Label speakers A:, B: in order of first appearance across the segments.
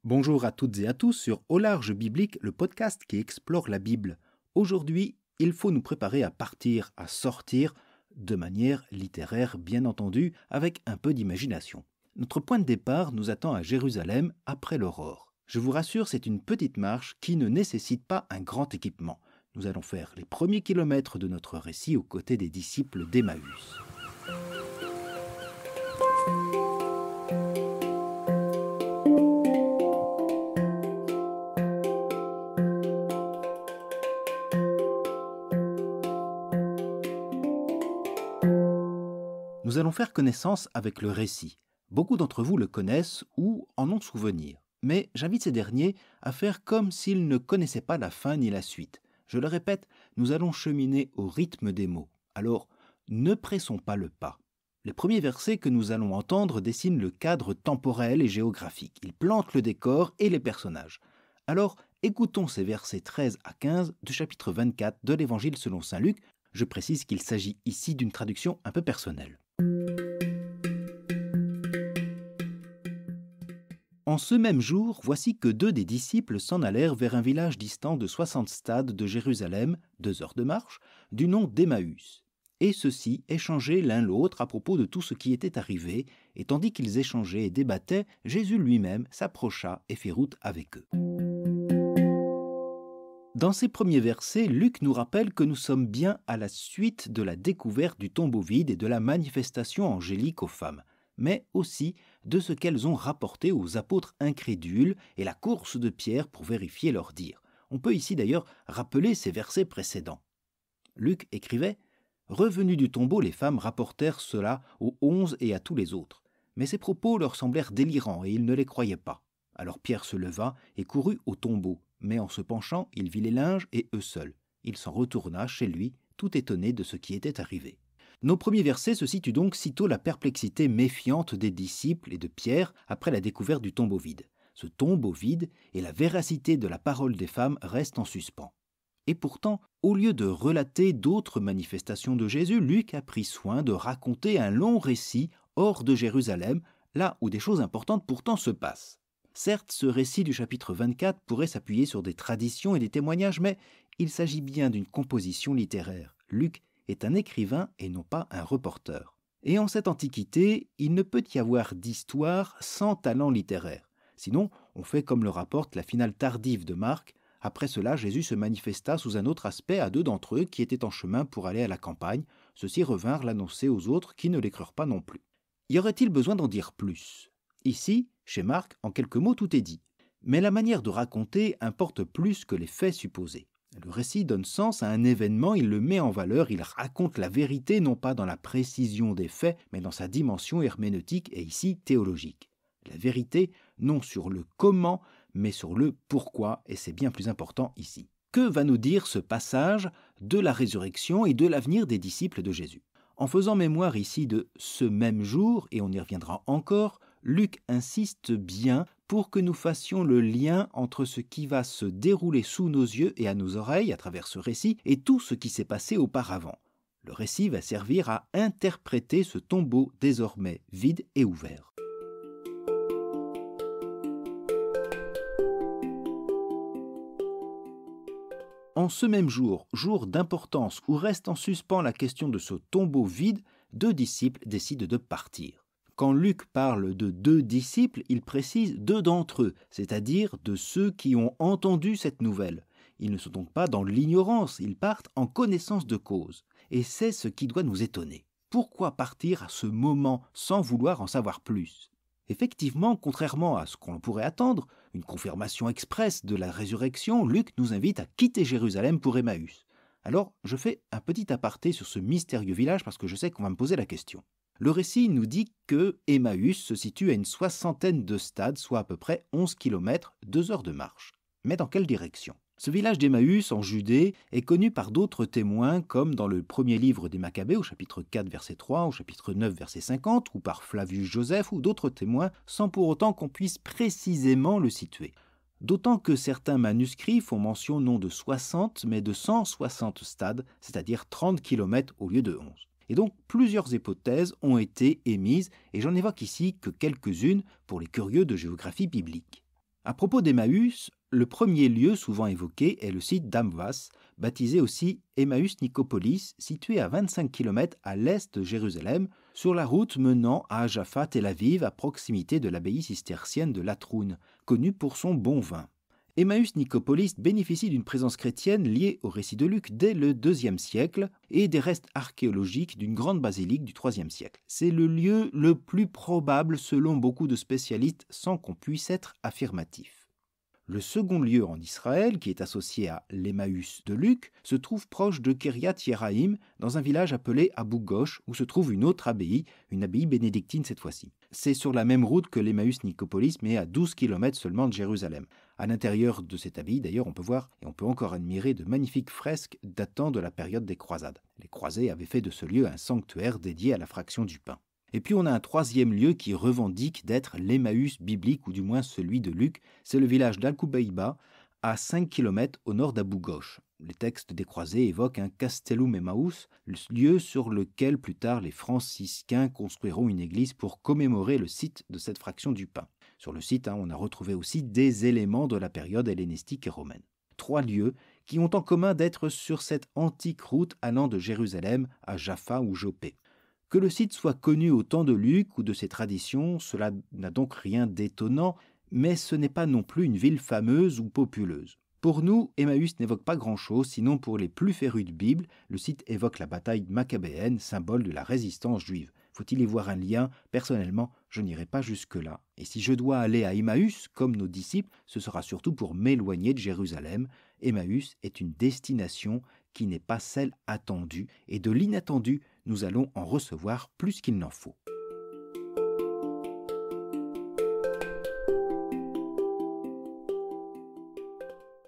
A: Bonjour à toutes et à tous sur Au large biblique, le podcast qui explore la Bible. Aujourd'hui, il faut nous préparer à partir, à sortir, de manière littéraire bien entendu, avec un peu d'imagination. Notre point de départ nous attend à Jérusalem après l'aurore. Je vous rassure, c'est une petite marche qui ne nécessite pas un grand équipement. Nous allons faire les premiers kilomètres de notre récit aux côtés des disciples d'Emmaüs. Nous allons faire connaissance avec le récit. Beaucoup d'entre vous le connaissent ou en ont souvenir. Mais j'invite ces derniers à faire comme s'ils ne connaissaient pas la fin ni la suite. Je le répète, nous allons cheminer au rythme des mots. Alors, ne pressons pas le pas. Les premiers versets que nous allons entendre dessinent le cadre temporel et géographique. Ils plantent le décor et les personnages. Alors, écoutons ces versets 13 à 15 du chapitre 24 de l'Évangile selon saint Luc. Je précise qu'il s'agit ici d'une traduction un peu personnelle. En ce même jour, voici que 2 des disciples s'en allèrent vers un village distant de 60 stades de Jérusalem, 2 heures de marche, du nom d'Emmaüs. Et ceux-ci échangeaient l'un l'autre à propos de tout ce qui était arrivé, et tandis qu'ils échangeaient et débattaient, Jésus lui-même s'approcha et fit route avec eux. Dans ces premiers versets, Luc nous rappelle que nous sommes bien à la suite de la découverte du tombeau vide et de la manifestation angélique aux femmes, mais aussi de ce qu'elles ont rapporté aux apôtres incrédules et la course de Pierre pour vérifier leurs dires. On peut ici d'ailleurs rappeler ces versets précédents. Luc écrivait « Revenus du tombeau, les femmes rapportèrent cela aux 11 et à tous les autres. Mais ces propos leur semblèrent délirants et ils ne les croyaient pas. Alors Pierre se leva et courut au tombeau. Mais en se penchant, il vit les linges et eux seuls. Il s'en retourna chez lui, tout étonné de ce qui était arrivé. » Nos premiers versets se situent donc sitôt la perplexité méfiante des disciples et de Pierre après la découverte du tombeau vide. Ce tombeau vide et la véracité de la parole des femmes restent en suspens. Et pourtant, au lieu de relater d'autres manifestations de Jésus, Luc a pris soin de raconter un long récit hors de Jérusalem, là où des choses importantes pourtant se passent. Certes, ce récit du chapitre 24 pourrait s'appuyer sur des traditions et des témoignages, mais il s'agit bien d'une composition littéraire. Luc est un écrivain et non pas un reporter. Et en cette antiquité, il ne peut y avoir d'histoire sans talent littéraire. Sinon, on fait comme le rapporte la finale tardive de Marc. Après cela, Jésus se manifesta sous un autre aspect à 2 d'entre eux qui étaient en chemin pour aller à la campagne. Ceux-ci revinrent l'annoncer aux autres qui ne les crurent pas non plus. Y aurait-il besoin d'en dire plus ? Ici, chez Marc, en quelques mots, tout est dit. Mais la manière de raconter importe plus que les faits supposés. Le récit donne sens à un événement, il le met en valeur, il raconte la vérité non pas dans la précision des faits, mais dans sa dimension herméneutique et ici théologique. La vérité non sur le comment, mais sur le pourquoi, et c'est bien plus important ici. Que va nous dire ce passage de la résurrection et de l'avenir des disciples de Jésus ? En faisant mémoire ici de ce même jour, et on y reviendra encore, Luc insiste bien pour que nous fassions le lien entre ce qui va se dérouler sous nos yeux et à nos oreilles à travers ce récit et tout ce qui s'est passé auparavant. Le récit va servir à interpréter ce tombeau désormais vide et ouvert. En ce même jour, jour d'importance où reste en suspens la question de ce tombeau vide, 2 disciples décident de partir. Quand Luc parle de 2 disciples, il précise 2 d'entre eux, c'est-à-dire de ceux qui ont entendu cette nouvelle. Ils ne sont donc pas dans l'ignorance, ils partent en connaissance de cause. Et c'est ce qui doit nous étonner. Pourquoi partir à ce moment sans vouloir en savoir plus ? Effectivement, contrairement à ce qu'on pourrait attendre, une confirmation expresse de la résurrection, Luc nous invite à quitter Jérusalem pour Emmaüs. Alors, je fais un petit aparté sur ce mystérieux village parce que je sais qu'on va me poser la question. Le récit nous dit que Emmaüs se situe à une 60aine de stades, soit à peu près 11 km, 2 heures de marche. Mais dans quelle direction ? Ce village d'Emmaüs, en Judée, est connu par d'autres témoins, comme dans le premier livre des Maccabées, au chapitre 4, verset 3, au chapitre 9, verset 50, ou par Flavius Joseph, ou d'autres témoins, sans pour autant qu'on puisse précisément le situer. D'autant que certains manuscrits font mention non de 60, mais de 160 stades, c'est-à-dire 30 km au lieu de 11. Et donc, plusieurs hypothèses ont été émises, et j'en évoque ici que quelques-unes pour les curieux de géographie biblique. À propos d'Emmaüs, le premier lieu souvent évoqué est le site d'Amvas, baptisé aussi Emmaüs Nicopolis, situé à 25 km à l'est de Jérusalem, sur la route menant à Jaffa, Tel Aviv, à proximité de l'abbaye cistercienne de Latroun, connue pour son bon vin. Emmaüs Nicopolis bénéficie d'une présence chrétienne liée au récit de Luc dès le IIe siècle et des restes archéologiques d'une grande basilique du IIIe siècle. C'est le lieu le plus probable selon beaucoup de spécialistes sans qu'on puisse être affirmatif. Le second lieu en Israël, qui est associé à l'Emmaüs de Luc, se trouve proche de Kiryat Yéraïm, dans un village appelé Abou Ghosh, où se trouve une autre abbaye, une abbaye bénédictine cette fois-ci. C'est sur la même route que l'Emmaüs Nicopolis, mais à 12 km seulement de Jérusalem. À l'intérieur de cette abbaye, d'ailleurs, on peut voir et on peut encore admirer de magnifiques fresques datant de la période des croisades. Les croisés avaient fait de ce lieu un sanctuaire dédié à la fraction du pain. Et puis on a un troisième lieu qui revendique d'être l'Emmaüs biblique, ou du moins celui de Luc, c'est le village d'Al-Kubaïba, à 5 km au nord d'Abou Ghosh. Les textes des croisés évoquent un Castellum Emmaüs, le lieu sur lequel plus tard les franciscains construiront une église pour commémorer le site de cette fraction du pain. Sur le site, on a retrouvé aussi des éléments de la période hellénistique et romaine. 3 lieux qui ont en commun d'être sur cette antique route allant de Jérusalem à Jaffa ou Jopé. Que le site soit connu au temps de Luc ou de ses traditions, cela n'a donc rien d'étonnant, mais ce n'est pas non plus une ville fameuse ou populeuse. Pour nous, Emmaüs n'évoque pas grand-chose, sinon pour les plus férus de Bible, le site évoque la bataille maccabéenne, symbole de la résistance juive. Faut-il y voir un lien? Personnellement, je n'irai pas jusque-là. Et si je dois aller à Emmaüs, comme nos disciples, ce sera surtout pour m'éloigner de Jérusalem. Emmaüs est une destination qui n'est pas celle attendue, et de l'inattendu, nous allons en recevoir plus qu'il n'en faut.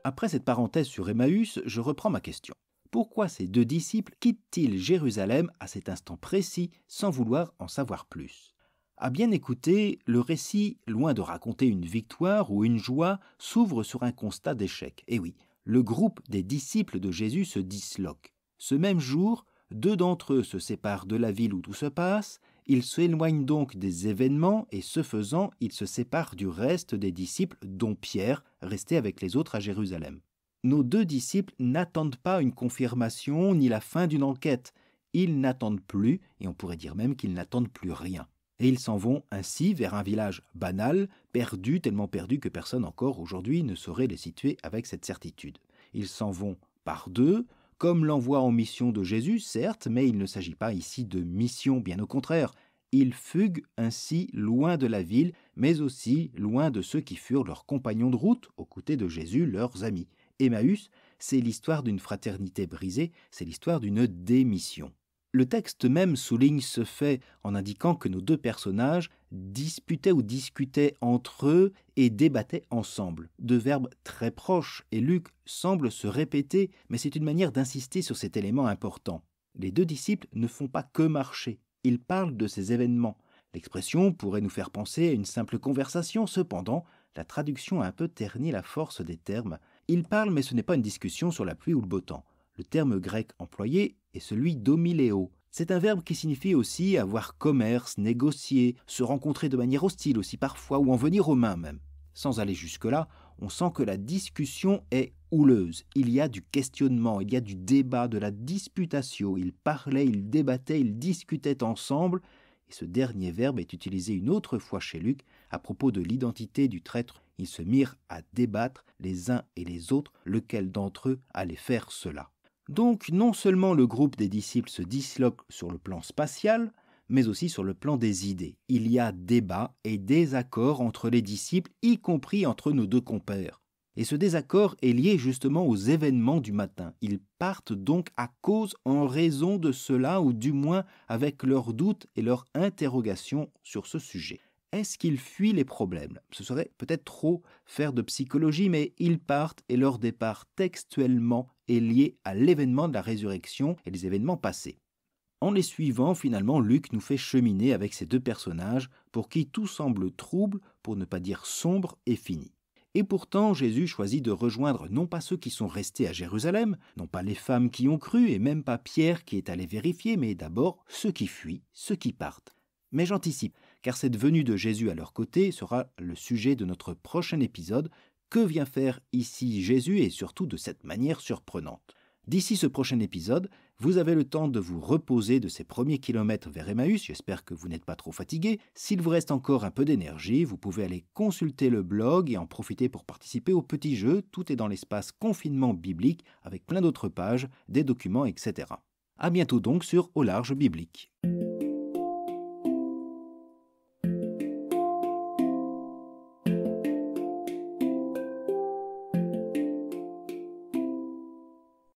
A: Après cette parenthèse sur Emmaüs, je reprends ma question. Pourquoi ces 2 disciples quittent-ils Jérusalem à cet instant précis sans vouloir en savoir plus? À bien écouter, le récit, loin de raconter une victoire ou une joie, s'ouvre sur un constat d'échec. Et oui, le groupe des disciples de Jésus se disloque. Ce même jour, 2 d'entre eux se séparent de la ville où tout se passe, ils s'éloignent donc des événements et ce faisant, ils se séparent du reste des disciples, dont Pierre, resté avec les autres à Jérusalem. Nos 2 disciples n'attendent pas une confirmation ni la fin d'une enquête. Ils n'attendent plus, et on pourrait dire même qu'ils n'attendent plus rien. Et ils s'en vont ainsi vers un village banal, perdu, tellement perdu que personne encore aujourd'hui ne saurait les situer avec cette certitude. Ils s'en vont par 2, comme l'envoi en mission de Jésus, certes, mais il ne s'agit pas ici de mission, bien au contraire. Ils fuguent ainsi loin de la ville, mais aussi loin de ceux qui furent leurs compagnons de route, aux côtés de Jésus, leurs amis. Emmaüs, c'est l'histoire d'une fraternité brisée, c'est l'histoire d'une démission. Le texte même souligne ce fait en indiquant que nos 2 personnages disputaient ou discutaient entre eux et débattaient ensemble. 2 verbes très proches, et Luc semble se répéter, mais c'est une manière d'insister sur cet élément important. Les 2 disciples ne font pas que marcher, ils parlent de ces événements. L'expression pourrait nous faire penser à une simple conversation, cependant, la traduction a un peu terni la force des termes. Ils parlent, mais ce n'est pas une discussion sur la pluie ou le beau temps. Le terme grec employé est celui d'omiléo. C'est un verbe qui signifie aussi avoir commerce, négocier, se rencontrer de manière hostile aussi parfois, ou en venir aux mains même. Sans aller jusque-là, on sent que la discussion est houleuse. Il y a du questionnement, il y a du débat, de la disputatio. Ils parlaient, ils débattaient, ils discutaient ensemble. Et ce dernier verbe est utilisé une autre fois chez Luc à propos de l'identité du traître. Ils se mirent à débattre les uns et les autres, lequel d'entre eux allait faire cela. Donc non seulement le groupe des disciples se disloque sur le plan spatial, mais aussi sur le plan des idées. Il y a débat et désaccord entre les disciples, y compris entre nos 2 compères. Et ce désaccord est lié justement aux événements du matin. Ils partent donc à cause, en raison de cela, ou du moins avec leurs doutes et leurs interrogations sur ce sujet. Est-ce qu'ils fuient les problèmes? Ce serait peut-être trop faire de psychologie, mais ils partent et leur départ textuellement est lié à l'événement de la résurrection et les événements passés. En les suivant, finalement, Luc nous fait cheminer avec ces 2 personnages pour qui tout semble trouble, pour ne pas dire sombre et fini. Et pourtant, Jésus choisit de rejoindre non pas ceux qui sont restés à Jérusalem, non pas les femmes qui ont cru et même pas Pierre qui est allé vérifier, mais d'abord ceux qui fuient, ceux qui partent. Mais j'anticipe, car cette venue de Jésus à leur côté sera le sujet de notre prochain épisode. Que vient faire ici Jésus et surtout de cette manière surprenante? D'ici ce prochain épisode, vous avez le temps de vous reposer de ces premiers kilomètres vers Emmaüs. J'espère que vous n'êtes pas trop fatigué. S'il vous reste encore un peu d'énergie, vous pouvez aller consulter le blog et en profiter pour participer au petit jeu. Tout est dans l'espace confinement biblique avec plein d'autres pages, des documents, etc. À bientôt donc sur Au Large Biblique.